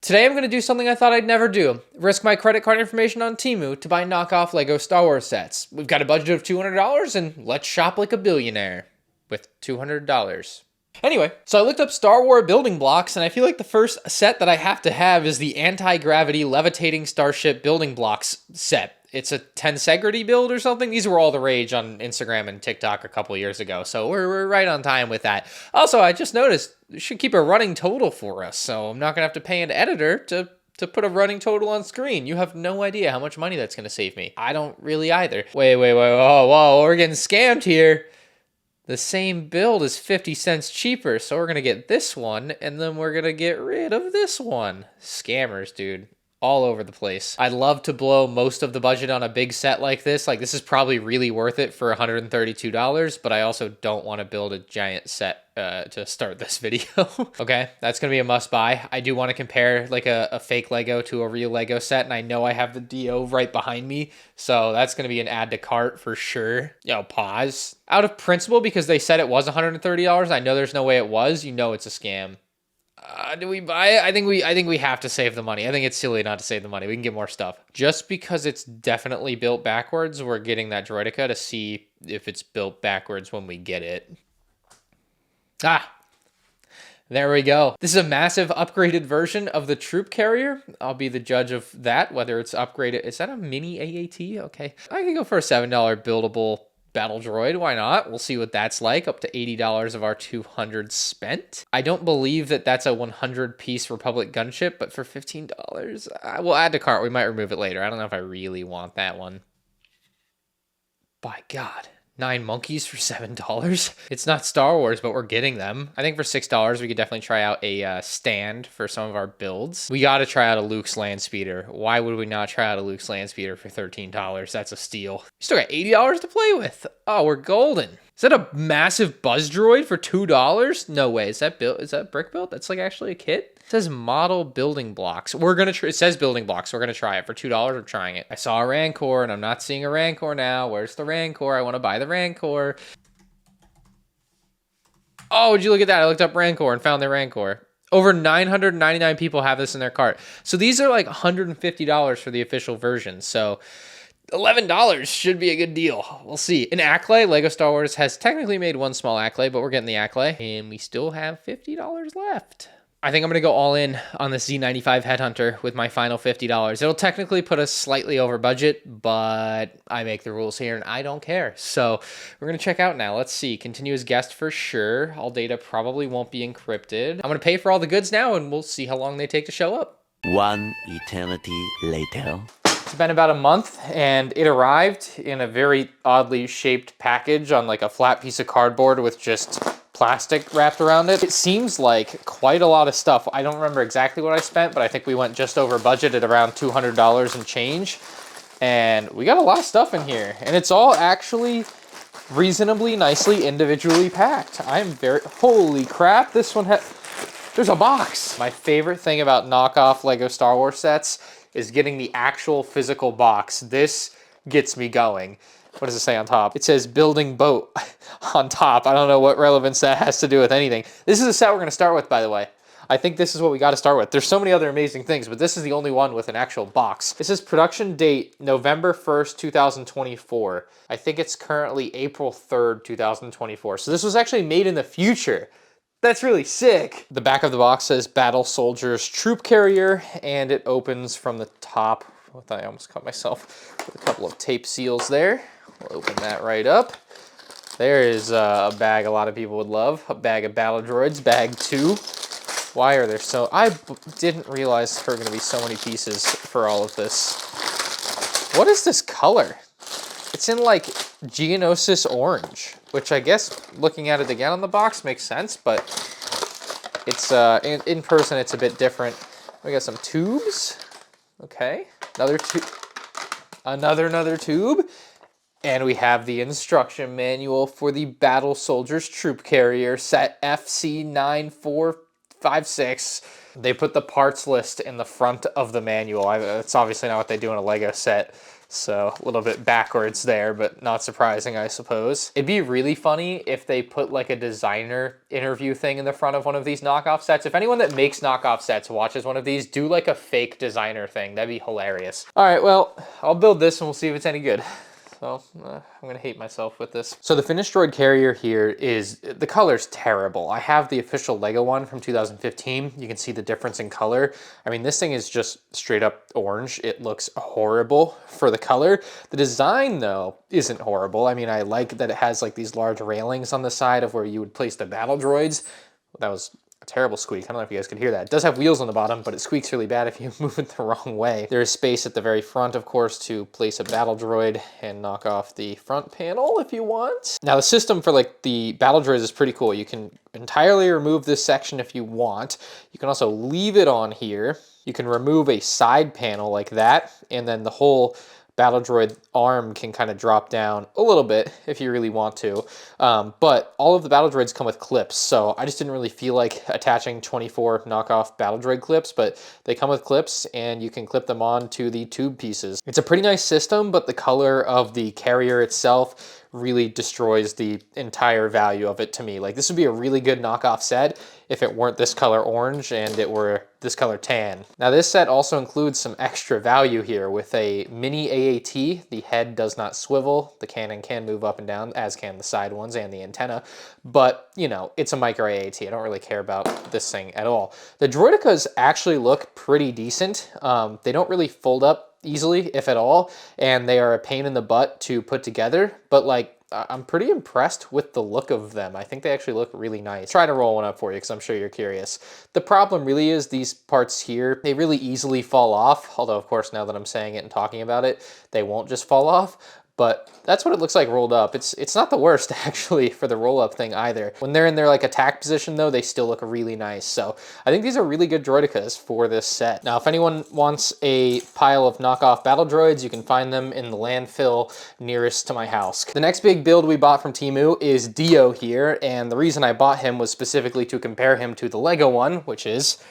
Today I'm going to do something I thought I'd never do. Risk my credit card information on Temu to buy knockoff Lego Star Wars sets. We've got a budget of $200 and let's shop like a billionaire with $200. Anyway, so I looked up Star Wars building blocks, and I feel like the first set that I have to have is the anti-gravity levitating starship building blocks set. It's a tensegrity build or something. These were all the rage on Instagram and TikTok a couple years ago, so we're right on time with that. Also, I just noticed we should keep a running total for us, so I'm not going to have to pay an editor to put a running total on screen. You have no idea how much money that's going to save me. I don't really either. Wait, whoa, we're getting scammed here. The same build is 50 cents cheaper, so we're going to get this one, and then we're going to get rid of this one. Scammers, dude. All over the place. I'd love to blow most of the budget on a big set like this. Like, this is probably really worth it for $132, but I also don't want to build a giant set to start this video. Okay, that's gonna be a must buy. I do want to compare like a fake Lego to a real Lego set, and I know I have the DO right behind me, so that's gonna be an add to cart for sure. Yo, pause. Out of principle, because they said it was $130, I know there's no way it was. You know it's a scam. Do we buy it? I think we have to save the money. I think it's silly not to save the money. We can get more stuff. Just because it's definitely built backwards, we're getting that droideka to see if it's built backwards when we get it. Ah, there we go. This is a massive upgraded version of the troop carrier. I'll be the judge of that, whether it's upgraded. Is that a mini AAT? Okay. I can go for a $7 buildable battle droid. Why not? We'll see what that's like. Up to $80 of our $200 spent. I don't believe that that's a 100-piece Republic gunship, but for $15, we'll add to cart. We might remove it later. I don't know if I really want that one. By God. 9 monkeys for $7. It's not Star Wars, but we're getting them. I think for $6, we could definitely try out a stand for some of our builds. We got to try out a Luke's land speeder. Why would we not try out a Luke's land speeder for $13? That's a steal. You still got $80 to play with. Oh, we're golden. Is that a massive buzz droid for $2? No way. Is that brick built? That's like actually a kit? It says model building blocks. We're going to it says building blocks. We're going to try it for $2. We're trying it. I saw a Rancor and I'm not seeing a Rancor now. Where's the Rancor? I want to buy the Rancor. Oh, would you look at that? I looked up Rancor and found the Rancor. Over 999 people have this in their cart. So these are like $150 for the official version. So $11 should be a good deal. We'll see. An Acklay, Lego Star Wars has technically made one small Acklay, but we're getting the Acklay. And we still have $50 left. I think I'm going to go all in on the Z95 Headhunter with my final $50. It'll technically put us slightly over budget, but I make the rules here and I don't care. So we're going to check out now. Let's see. Continue as guest for sure. All data probably won't be encrypted. I'm going to pay for all the goods now and we'll see how long they take to show up. One eternity later. It's been about a month and it arrived in a very oddly shaped package on like a flat piece of cardboard with just plastic wrapped around it. It seems like quite a lot of stuff. I don't remember exactly what I spent, but I think we went just over budget at around $200 and change. And we got a lot of stuff in here. And it's all actually reasonably nicely individually packed. I'm very, holy crap, this one there's a box. My favorite thing about knockoff Lego Star Wars sets is getting the actual physical box. This gets me going. What does it say on top? It says building boat on top. I don't know what relevance that has to do with anything. This is a set we're going to start with, by the way. I think this is what we got to start with. There's so many other amazing things, but this is the only one with an actual box. This is production date November 1st, 2024. I think it's currently April 3rd, 2024. So this was actually made in the future. That's really sick. The back of the box says Battle Soldiers Troop Carrier, and it opens from the top. I almost cut myself with a couple of tape seals there. We'll open that right up. There is a bag a lot of people would love. A bag of battle droids, bag 2. Why are there so... I didn't realize there were going to be so many pieces for all of this. What is this color? It's in like Geonosis orange, which I guess looking at it again on the box makes sense, but it's in person it's a bit different. We got some tubes. Okay, another tube. And we have the instruction manual for the Battle Soldiers Troop Carrier set FC9456. They put the parts list in the front of the manual. That's obviously not what they do in a Lego set. So a little bit backwards there, but not surprising, I suppose. It'd be really funny if they put like a designer interview thing in the front of one of these knockoff sets. If anyone that makes knockoff sets watches one of these, do like a fake designer thing. That'd be hilarious. All right, well, I'll build this and we'll see if it's any good. So I'm gonna hate myself with this. So the finished droid carrier here is, the color's terrible. I have the official Lego one from 2015. You can see the difference in color. I mean, this thing is just straight up orange. It looks horrible for the color. The design though isn't horrible. I mean, I like that it has like these large railings on the side of where you would place the battle droids. That was a terrible squeak. I don't know if you guys could hear that. It does have wheels on the bottom, but it squeaks really bad if you move it the wrong way. There is space at the very front, of course, to place a battle droid and knock off the front panel if you want. Now, the system for like the battle droids is pretty cool. You can entirely remove this section if you want. You can also leave it on here. You can remove a side panel like that, and then the whole battle droid arm can kind of drop down a little bit if you really want to. But all of the battle droids come with clips, so I just didn't really feel like attaching 24 knockoff battle droid clips, but they come with clips and you can clip them on to the tube pieces. It's a pretty nice system, but the color of the carrier itself really destroys the entire value of it to me. Like, this would be a really good knockoff set if it weren't this color orange and it were this color tan. Now, this set also includes some extra value here with a mini AAT. The head does not swivel. The cannon can move up and down, as can the side ones and the antenna. But, you know, it's a micro AAT. I don't really care about this thing at all. The Droidekas actually look pretty decent. They don't really fold up easily, if at all, and they are a pain in the butt to put together, but like, I'm pretty impressed with the look of them. I think they actually look really nice. Try to roll one up for you because I'm sure you're curious. The problem really is these parts here, they really easily fall off, although of course now that I'm saying it and talking about it, they won't just fall off. But that's what it looks like rolled up. It's not the worst actually for the roll up thing either. When they're in their like attack position though, they still look really nice. So I think these are really good Droidekas for this set. Now, if anyone wants a pile of knockoff battle droids, you can find them in the landfill nearest to my house. The next big build we bought from Temu is Dio here. And the reason I bought him was specifically to compare him to the Lego one, which is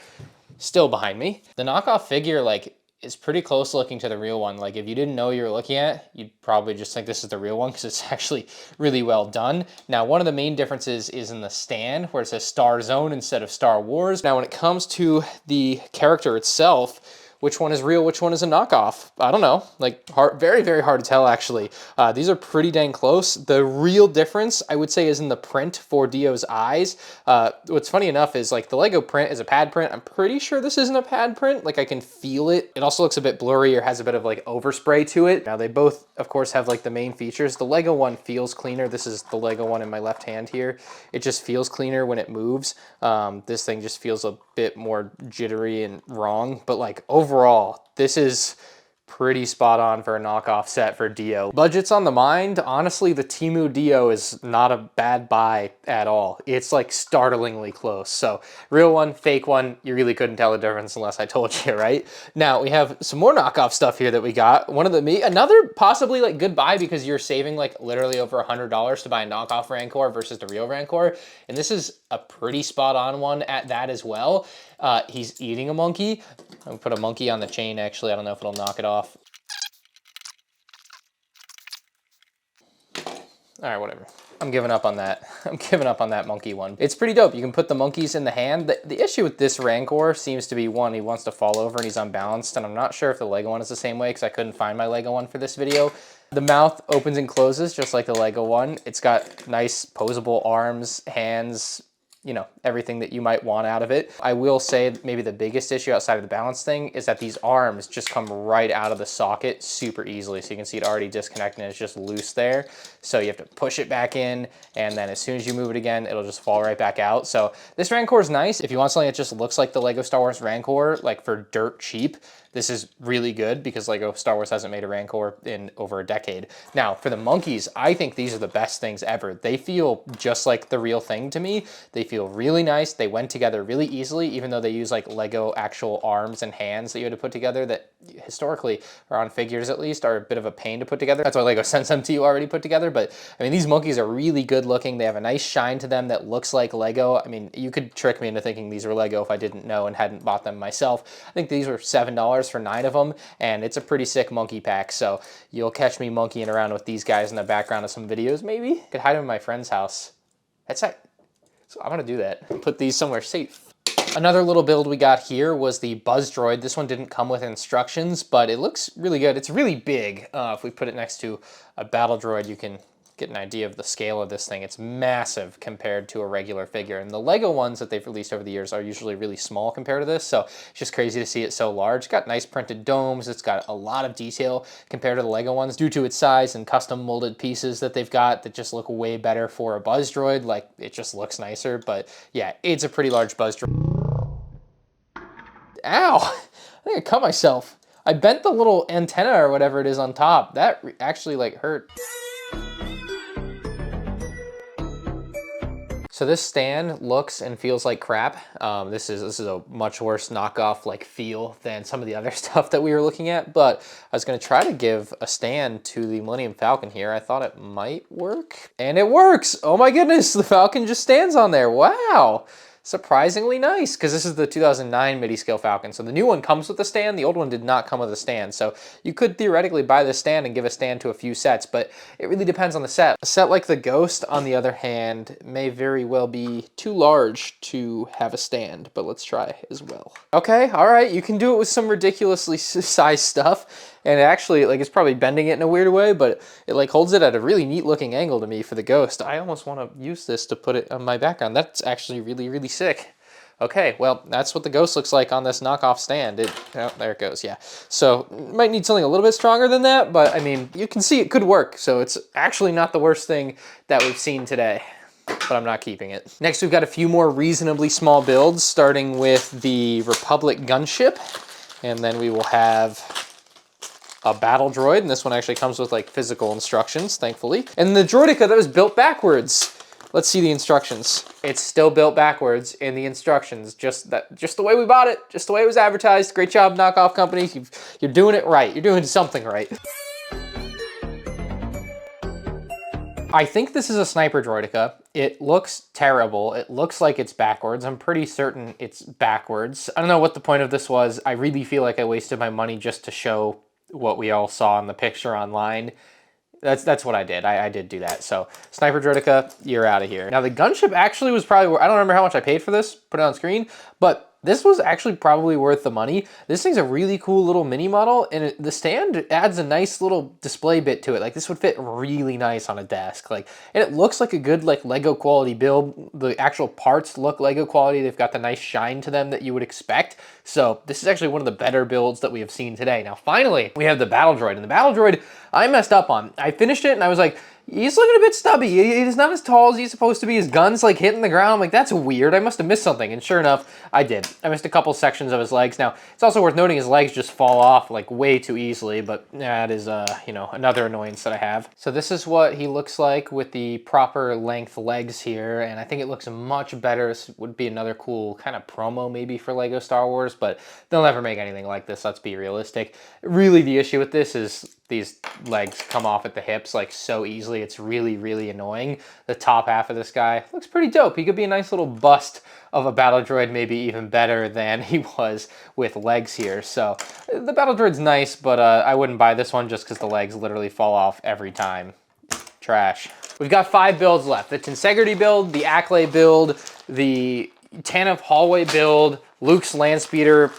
still behind me. The knockoff figure, like, is pretty close looking to the real one. Like, if you didn't know you were looking at, you'd probably just think this is the real one because it's actually really well done. Now, one of the main differences is in the stand where it says Star Zone instead of Star Wars. Now, when it comes to the character itself, which one is real, which one is a knockoff? I don't know, like very, very hard to tell actually. These are pretty dang close. The real difference, I would say, is in the print for Dio's eyes. What's funny enough is like the Lego print is a pad print. I'm pretty sure this isn't a pad print. Like, I can feel it. It also looks a bit blurry or has a bit of like overspray to it. Now, they both, of course, have like the main features. The Lego one feels cleaner. This is the Lego one in my left hand here. It just feels cleaner when it moves. This thing just feels a bit more jittery and wrong, but like overall, this is pretty spot on for a knockoff set for Dio. Budget's on the mind. Honestly, the Temu Dio is not a bad buy at all. It's like startlingly close. So real one, fake one, you really couldn't tell the difference unless I told you, right? Now we have some more knockoff stuff here that we got. Another possibly like good buy because you're saving like literally over $100 to buy a knockoff Rancor versus the real Rancor. And this is a pretty spot on one at that as well. He's eating a monkey. I'm gonna put a monkey on the chain actually. I don't know if it'll knock it off. All right, whatever. I'm giving up on that. I'm giving up on that monkey one. It's pretty dope. You can put the monkeys in the hand. The issue with this Rancor seems to be, one, he wants to fall over and he's unbalanced, and I'm not sure if the Lego one is the same way because I couldn't find my Lego one for this video. The mouth opens and closes just like the Lego one. It's got nice posable arms, hands, you know, everything that you might want out of it. I will say maybe the biggest issue outside of the balance thing is that these arms just come right out of the socket super easily. So you can see it already disconnected and it's just loose there. So you have to push it back in, and then as soon as you move it again, it'll just fall right back out. So this Rancor is nice. If you want something that just looks like the Lego Star Wars Rancor, like for dirt cheap, this is really good because Lego Star Wars hasn't made a Rancor in over a decade. Now, for the monkeys, I think these are the best things ever. They feel just like the real thing to me. They feel feel really nice. They went together really easily, even though they use like Lego actual arms and hands that you had to put together that historically, or on figures at least, are a bit of a pain to put together. That's why Lego sends them to you already put together. But I mean, these monkeys are really good looking. They have a nice shine to them that looks like Lego. I mean, you could trick me into thinking these were Lego if I didn't know and hadn't bought them myself. I think these were $7 for 9 of them, and it's a pretty sick monkey pack. So you'll catch me monkeying around with these guys in the background of some videos, maybe. Could hide them in my friend's house. That's it. So I'm gonna do that. Put these somewhere safe. Another little build we got here was the Buzz Droid. This one didn't come with instructions, but it looks really good. It's really big. If we put it next to a battle droid, you can get an idea of the scale of this thing. It's massive compared to a regular figure. And the Lego ones that they've released over the years are usually really small compared to this, so it's just crazy to see it so large. It's got nice printed domes. It's got a lot of detail compared to the Lego ones due to its size and custom molded pieces that they've got that just look way better for a Buzz Droid. Like, it just looks nicer, but yeah, it's a pretty large Buzz Droid. Ow! I think I cut myself. I bent the little antenna or whatever it is on top. That actually like hurt. So this stand looks and feels like crap. This is a much worse knockoff like feel than some of the other stuff that we were looking at, but I was gonna try to give a stand to the Millennium Falcon here. I thought it might work, and it works. Oh my goodness, the Falcon just stands on there. Wow. Surprisingly nice, because this is the 2009 midi-scale Falcon. So the new one comes with a stand, the old one did not come with a stand. So you could theoretically buy this stand and give a stand to a few sets, but it really depends on the set. A set like the Ghost, on the other hand, may very well be too large to have a stand, but let's try as well. Okay, all right, you can do it with some ridiculously sized stuff. And actually, like, it's probably bending it in a weird way, but it like holds it at a really neat looking angle to me for the Ghost. I almost want to use this to put it on my background. That's actually really, really sick. Okay, well, that's what the Ghost looks like on this knockoff stand. Oh, there it goes, yeah. So, might need something a little bit stronger than that, but I mean, you can see it could work. So it's actually not the worst thing that we've seen today, but I'm not keeping it. Next, we've got a few more reasonably small builds, starting with the Republic gunship, and then we will have a battle droid, and this one actually comes with like physical instructions, thankfully. And the Droideka that was built backwards. Let's see the instructions. It's still built backwards in the instructions, just the way we bought it, just the way it was advertised. Great job, knockoff company. You're doing it right. You're doing something right. I think this is a sniper Droideka. It looks terrible. It looks like it's backwards. I'm pretty certain it's backwards. I don't know what the point of this was. I really feel like I wasted my money just to show what we all saw in the picture online. That's what I did. I did do that. So Sniper Droideka, you're out of here. Now the gunship actually was probably, I don't remember how much I paid for this, put it on screen, but this was actually probably worth the money. This thing's a really cool little mini model, and the stand adds a nice little display bit to it. Like, this would fit really nice on a desk. Like, and it looks like a good like Lego quality build. The actual parts look Lego quality. They've got the nice shine to them that you would expect. So this is actually one of the better builds that we have seen today. Now finally, we have the battle droid, and the battle droid I messed up on. I finished it and I was like, he's looking a bit stubby. He's not as tall as he's supposed to be. His gun's like hitting the ground. I'm like, that's weird. I must have missed something. And sure enough, I did. I missed a couple sections of his legs. Now, it's also worth noting his legs just fall off like way too easily, but that is, you know, another annoyance that I have. So this is what he looks like with the proper length legs here. And I think it looks much better. This would be another cool kind of promo maybe for Lego Star Wars, but they'll never make anything like this. Let's be realistic. Really, the issue with this is these legs come off at the hips like so easily. It's really, really annoying. The top half of this guy looks pretty dope. He could be a nice little bust of a battle droid, maybe even better than he was with legs here. So the battle droid's nice, but I wouldn't buy this one just because the legs literally fall off every time. Trash. We've got 5 builds left. The Tensegrity build, the Acklay build, the Tantive Hallway build, Luke's Landspeeder.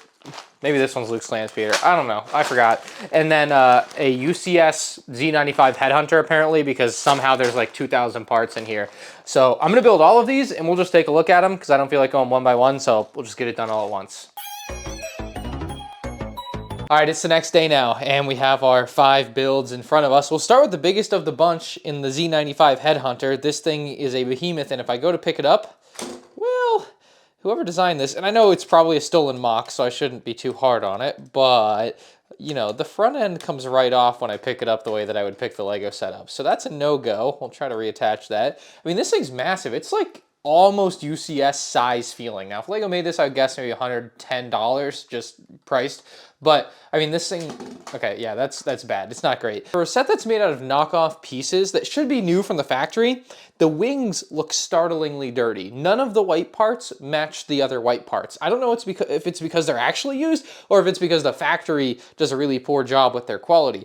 Maybe this one's Luke's Landspeeder. I don't know. I forgot. And then a UCS Z95 Headhunter, apparently, because somehow there's like 2,000 parts in here. So I'm going to build all of these, and we'll just take a look at them, because I don't feel like going one by one, so we'll just get it done all at once. All right, it's the next day now, and we have our 5 builds in front of us. We'll start with the biggest of the bunch in the Z95 Headhunter. This thing is a behemoth, and if I go to pick it up, well, whoever designed this, and I know it's probably a stolen mock, so I shouldn't be too hard on it, but, you know, the front end comes right off when I pick it up the way that I would pick the Lego setup. So that's a no-go. We'll try to reattach that. I mean, this thing's massive. It's like almost UCS size feeling. Now, if Lego made this, I would guess maybe $110 just priced. But I mean, this thing, okay, yeah, that's bad. It's not great. For a set that's made out of knockoff pieces that should be new from the factory, the wings look startlingly dirty. None of the white parts match the other white parts. I don't know if it's because they're actually used or if it's because the factory does a really poor job with their quality.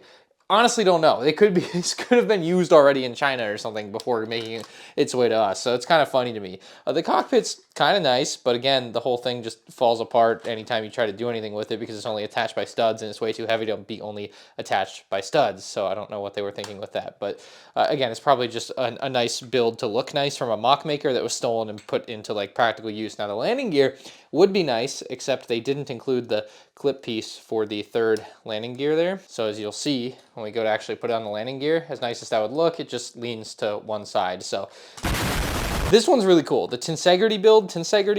Honestly, don't know. This could have been used already in China or something before making its way to us. So it's kind of funny to me. The cockpit's kind of nice, but again, the whole thing just falls apart anytime you try to do anything with it because it's only attached by studs and it's way too heavy to be only attached by studs. So I don't know what they were thinking with that. But again, it's probably just a nice build to look nice from a mock maker that was stolen and put into like practical use. Now the landing gear would be nice, except they didn't include the clip piece for the third landing gear there. So as you'll see, when we go to actually put it on the landing gear, as nice as that would look, it just leans to one side. So this one's really cool. The tensegrity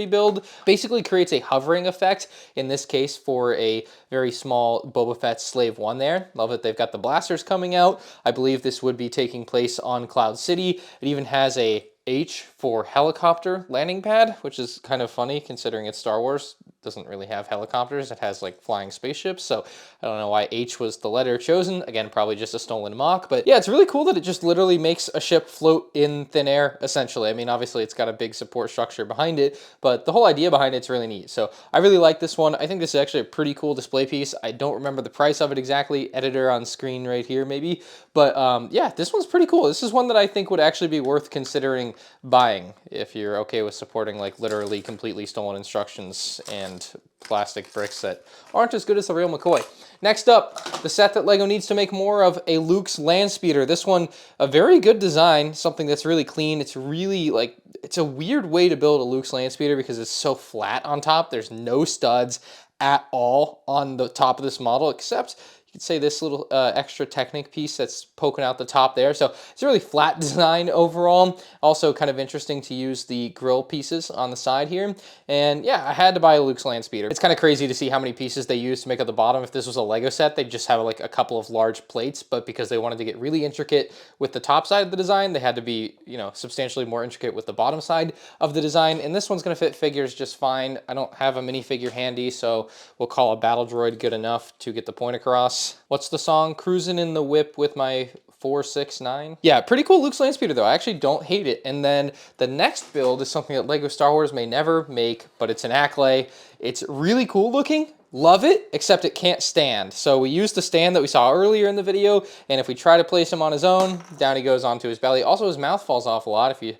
build basically creates a hovering effect, in this case for a very small Boba Fett Slave 1 there. Love that they've got the blasters coming out. I believe this would be taking place on Cloud City. It even has a H for helicopter landing pad, which is kind of funny considering it's Star Wars. It doesn't really have helicopters. It has like flying spaceships. So I don't know why H was the letter chosen. Again, probably just a stolen mock. But yeah, it's really cool that it just literally makes a ship float in thin air, essentially. I mean, obviously it's got a big support structure behind it, but the whole idea behind it's really neat. So I really like this one. I think this is actually a pretty cool display piece. I don't remember the price of it exactly. Editor on screen right here, maybe. But yeah, this one's pretty cool. This is one that I think would actually be worth considering buying if you're okay with supporting like literally completely stolen instructions and plastic bricks that aren't as good as the real McCoy. Next up, the set that Lego needs to make more of, a Luke's land speeder. This one, a very good design, something that's really clean. It's really like, it's a weird way to build a Luke's land speeder because it's so flat on top. There's no studs at all on the top of this model, except you could say this little extra Technic piece that's poking out the top there. So it's a really flat design overall. Also kind of interesting to use the grill pieces on the side here. And yeah, I had to buy a Luke's land speeder. It's kind of crazy to see how many pieces they used to make up the bottom. If this was a Lego set, they'd just have like a couple of large plates, but because they wanted to get really intricate with the top side of the design, they had to be, you know, substantially more intricate with the bottom side of the design. And this one's gonna fit figures just fine. I don't have a minifigure handy, so we'll call a battle droid good enough to get the point across. What's the song? Cruising in the whip with my 469. Yeah, pretty cool Luke's land speeder though. I actually don't hate it. And then the next build is something that Lego Star Wars may never make, but it's an Acklay. It's really cool looking. Love it, except it can't stand. So we used the stand that we saw earlier in the video, and if we try to place him on his own, down he goes onto his belly. Also, his mouth falls off a lot if you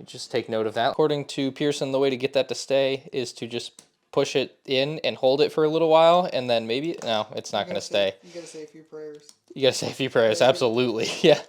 just take note of that. According to Pearson, the way to get that to stay is to just push it in and hold it for a little while, and then maybe, no, it's not going to stay. You gotta say a few prayers. You gotta say a few prayers, absolutely. Yeah.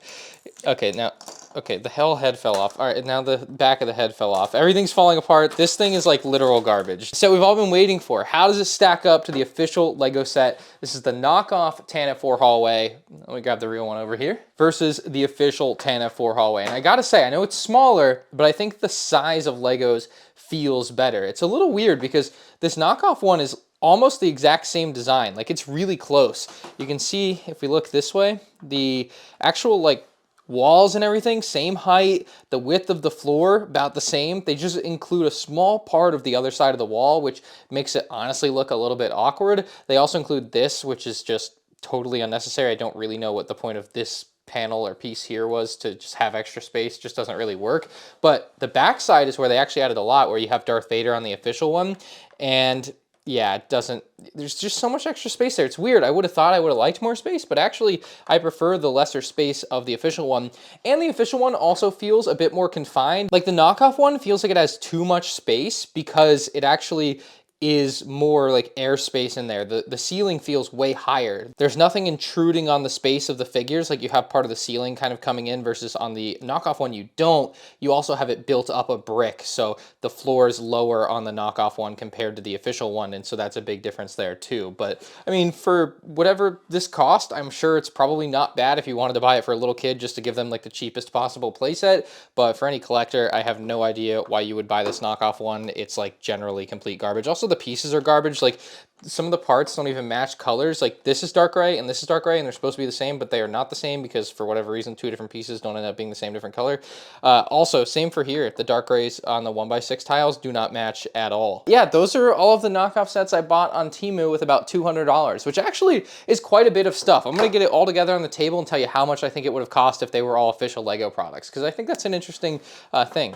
Okay, now, okay, the whole head fell off. All right, now the back of the head fell off. Everything's falling apart. This thing is like literal garbage. So we've all been waiting for. How does it stack up to the official Lego set? This is the knockoff Tanf 4 hallway. Let me grab the real one over here. Versus the official Tanf 4 hallway. And I gotta say, I know it's smaller, but I think the size of Legos feels better. It's a little weird because this knockoff one is almost the exact same design. Like, it's really close. You can see, if we look this way, the actual like walls and everything, same height, the width of the floor, about the same. They just include a small part of the other side of the wall, which makes it honestly look a little bit awkward. They also include this, which is just totally unnecessary. I don't really know what the point of this panel or piece here was, to just have extra space. Just doesn't really work. But the back side is where they actually added a lot, where you have Darth Vader on the official one, and yeah, it doesn't, there's just so much extra space there. It's weird. I would have thought I would have liked more space, but actually I prefer the lesser space of the official one. And the official one also feels a bit more confined. Like, the knockoff one feels like it has too much space because it actually is more like airspace in there. The ceiling feels way higher. There's nothing intruding on the space of the figures. Like, you have part of the ceiling kind of coming in, versus on the knockoff one you don't. You also have it built up a brick, so the floor is lower on the knockoff one compared to the official one, and so that's a big difference there too. But I mean, for whatever this cost, I'm sure it's probably not bad if you wanted to buy it for a little kid just to give them like the cheapest possible playset. But for any collector, I have no idea why you would buy this knockoff one. It's like generally complete garbage. Also, the pieces are garbage. Like, some of the parts don't even match colors. Like this is dark gray and this is dark gray, and they're supposed to be the same, but they are not the same because for whatever reason, two different pieces don't end up being the same different color. Also, same for here. The dark grays on the 1x6 tiles do not match at all. Yeah, those are all of the knockoff sets I bought on Temu with about $200, which actually is quite a bit of stuff. I'm going to get it all together on the table and tell you how much I think it would have cost if they were all official Lego products, because I think that's an interesting thing.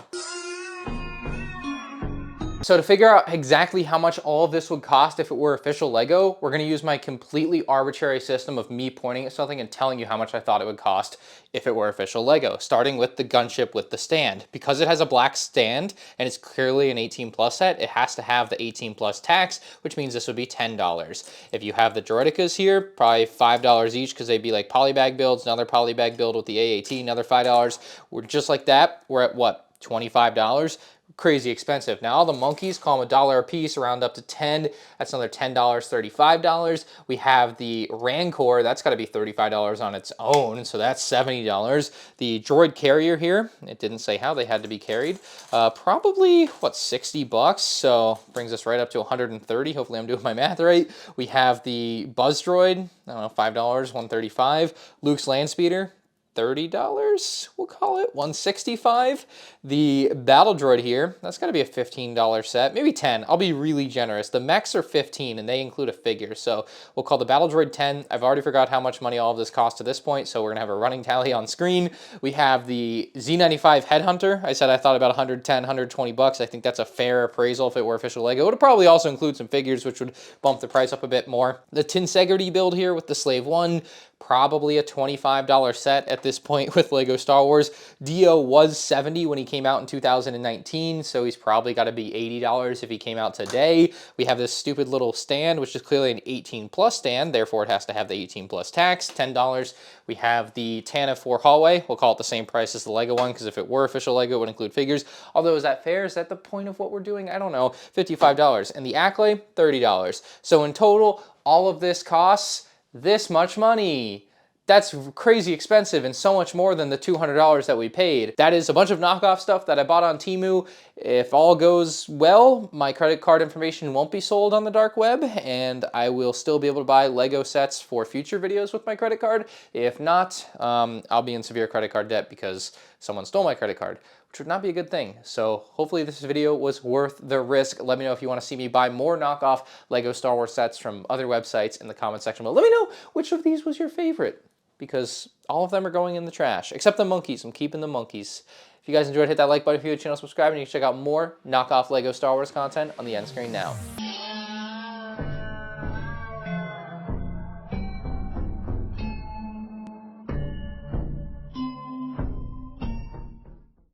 So to figure out exactly how much all of this would cost if it were official Lego, we're going to use my completely arbitrary system of me pointing at something and telling you how much I thought it would cost if it were official Lego, starting with the gunship with the stand. Because it has a black stand and it's clearly an 18 plus set, it has to have the 18 plus tax, which means this would be $10. If you have the Droidicas here, probably $5 each because they'd be like polybag builds, another polybag build with the AAT, another $5. We're just like that, we're at what, $25? Crazy expensive. Now all the monkeys, call them $1 a piece, round up to 10. That's another $10, $35. We have the Rancor, that's got to be $35 on its own, so that's $70. The droid carrier here, it didn't say how they had to be carried. Probably what, $60, so brings us right up to 130. Hopefully I'm doing my math right. We have the Buzz droid, I don't know, $5, 135. Luke's land speeder, $30, we'll call it, 165. The battle droid here, that's got to be a $15 set, maybe 10. I'll be really generous. The mechs are 15 and they include a figure, so we'll call the battle droid 10. I've already forgot how much money all of this cost to this point, so we're gonna have a running tally on screen. We have the Z95 Headhunter. I said I thought about 110, 120 bucks. I think that's a fair appraisal if it were official Lego. It would probably also include some figures, which would bump the price up a bit more. The Tensegrity build here with the Slave 1, probably a $25 set at this point with Lego Star Wars. Dio was $70 when he came out in 2019, so he's probably got to be $80 if he came out today. We have this stupid little stand, which is clearly an 18 plus stand, therefore it has to have the 18 plus tax, $10. We have the Tana 4 hallway. We'll call it the same price as the Lego one, because if it were official Lego, it would include figures. Although, is that fair? Is that the point of what we're doing? I don't know. $55. And the Acklay, $30. So in total, all of this costs this much money. That's crazy expensive and so much more than the $200 that we paid. That is a bunch of knockoff stuff that I bought on Temu. If all goes well, my credit card information won't be sold on the dark web, and I will still be able to buy Lego sets for future videos with my credit card. If not, I'll be in severe credit card debt because someone stole my credit card, which would not be a good thing. So hopefully this video was worth the risk. Let me know if you want to see me buy more knockoff Lego Star Wars sets from other websites in the comment section below. Let me know which of these was your favorite, because all of them are going in the trash, except the monkeys. I'm keeping the monkeys. If you guys enjoyed, hit that like button. If you're new to the channel, subscribe, and you can check out more knockoff Lego Star Wars content on the end screen now.